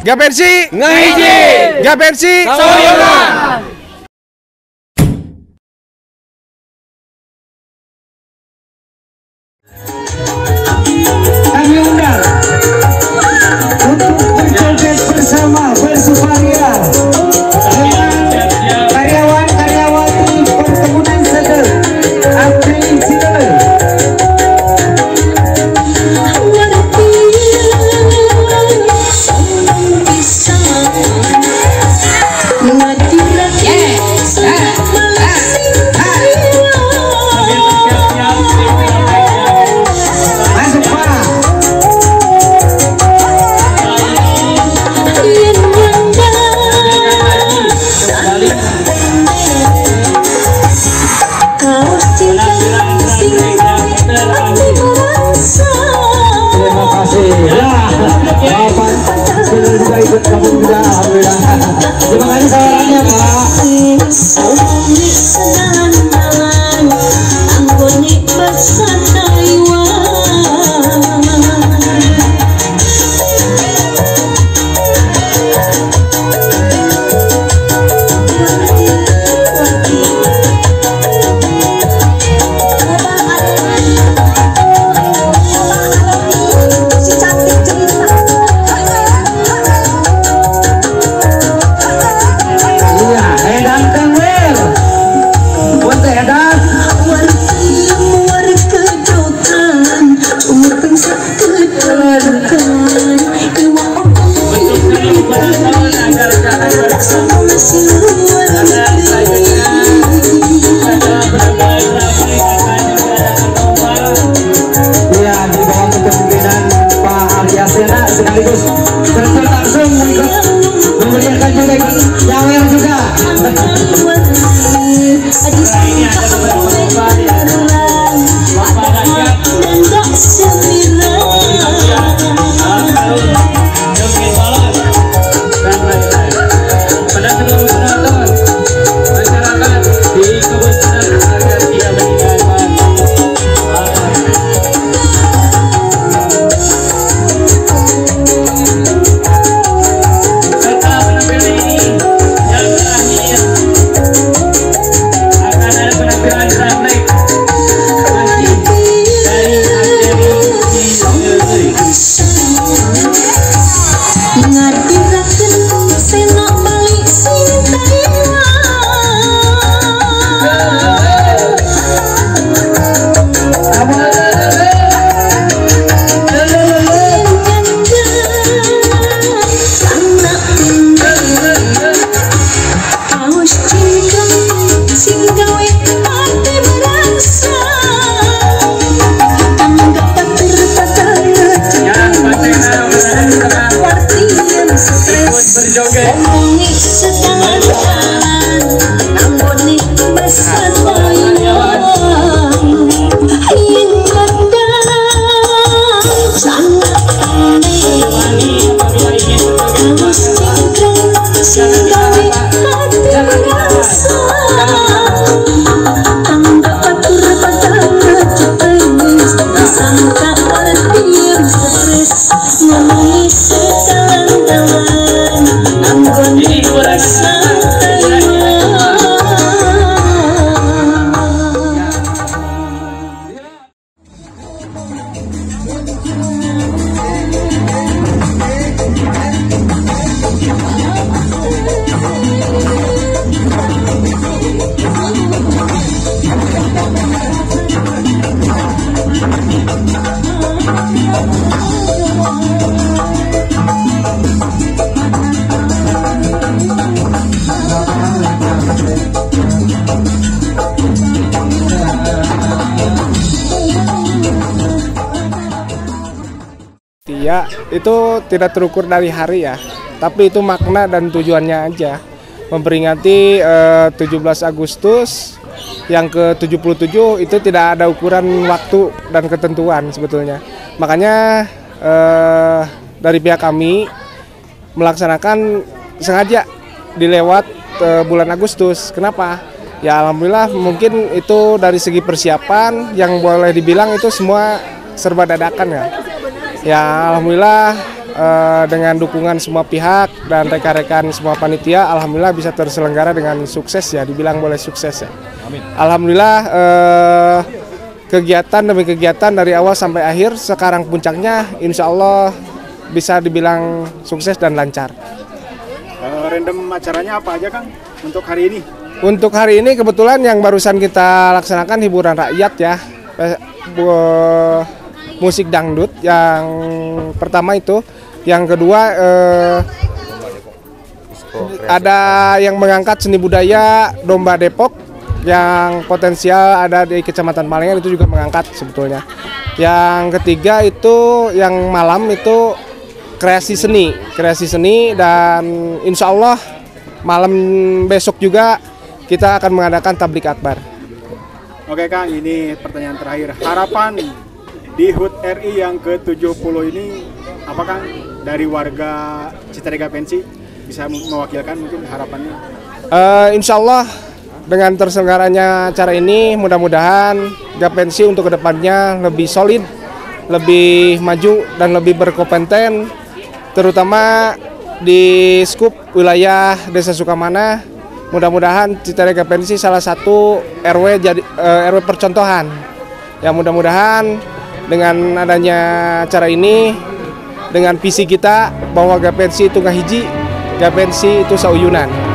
Gapensi ngahiji, Gapensi sauyona. Kami undang untuk berjoget bersama bersukaria dengan karyawan-karyawati perkebunan sedel April Sidel. Terima kasih sarannya sekaligus terjun langsung memberikan juga jawer juga. Ini ada beberapa Ya, itu tidak terukur dari hari ya, tapi itu makna dan tujuannya aja. Memperingati 17 Agustus yang ke-77 itu tidak ada ukuran waktu dan ketentuan sebetulnya. Makanya dari pihak kami melaksanakan sengaja dilewat bulan Agustus. Kenapa? Ya alhamdulillah mungkin itu dari segi persiapan yang boleh dibilang itu semua serba dadakan ya. Ya alhamdulillah dengan dukungan semua pihak dan rekan-rekan semua panitia, alhamdulillah bisa terselenggara dengan sukses ya, dibilang boleh sukses ya. Amin. Alhamdulillah kegiatan demi kegiatan dari awal sampai akhir, sekarang puncaknya insya Allah bisa dibilang sukses dan lancar. Random acaranya apa aja Kang untuk hari ini? Untuk hari ini kebetulan yang barusan kita laksanakan hiburan rakyat ya, musik dangdut yang pertama itu, yang kedua ada yang mengangkat seni budaya domba Depok yang potensial ada di Kecamatan Malengan, itu juga mengangkat sebetulnya. Yang ketiga itu yang malam itu kreasi seni dan insya Allah malam besok juga kita akan mengadakan tablik akbar. Oke Kang, ini pertanyaan terakhir. Harapan di HUT RI yang ke-70 ini apa Kang dari warga Citarega Pensi, bisa mewakilkan mungkin harapannya? Insya Allah dengan terselenggaranya acara ini mudah-mudahan Gapensi untuk kedepannya lebih solid, lebih maju dan lebih berkompeten, terutama di skup wilayah Desa Sukamana. Mudah-mudahan Citarega Pensi salah satu RW percontohan. Ya mudah-mudahan dengan adanya acara ini, dengan visi kita bahwa Gapensi itu nggak hiji, Gapensi itu sauyunan.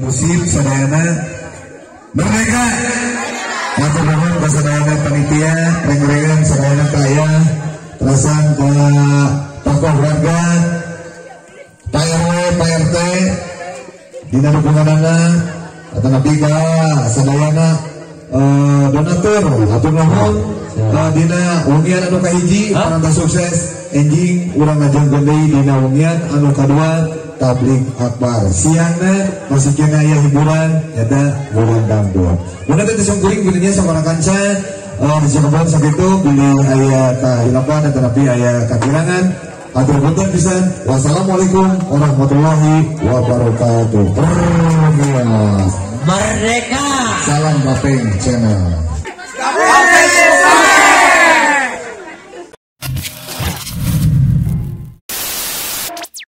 musik sadayana merdeka. Matur nuwun ka sadayana panitia, reng-rengan sadayana kaya, terasan ka tokoh warga, Pak RW, Pak RT, dina dukunganana, atau nabi ka sadayana donatur, atur nuhun dina ungian anu kahiji, pananta sukses, enjing urang ngajeng gendei dina ungian anu kadua, tablik akbar. Siangna masih kena aya hiburan, nyata bulan dangdut. Mun teh tisung kuring bilenya sabarang kanca, di Cirebon sakitu bilih aya kahilapan atau nabi aya kakirangan. Atur punten pisan. Wassalamualaikum warahmatullahi wabarakatuh. Merdeka. Salam Bapeng Channel.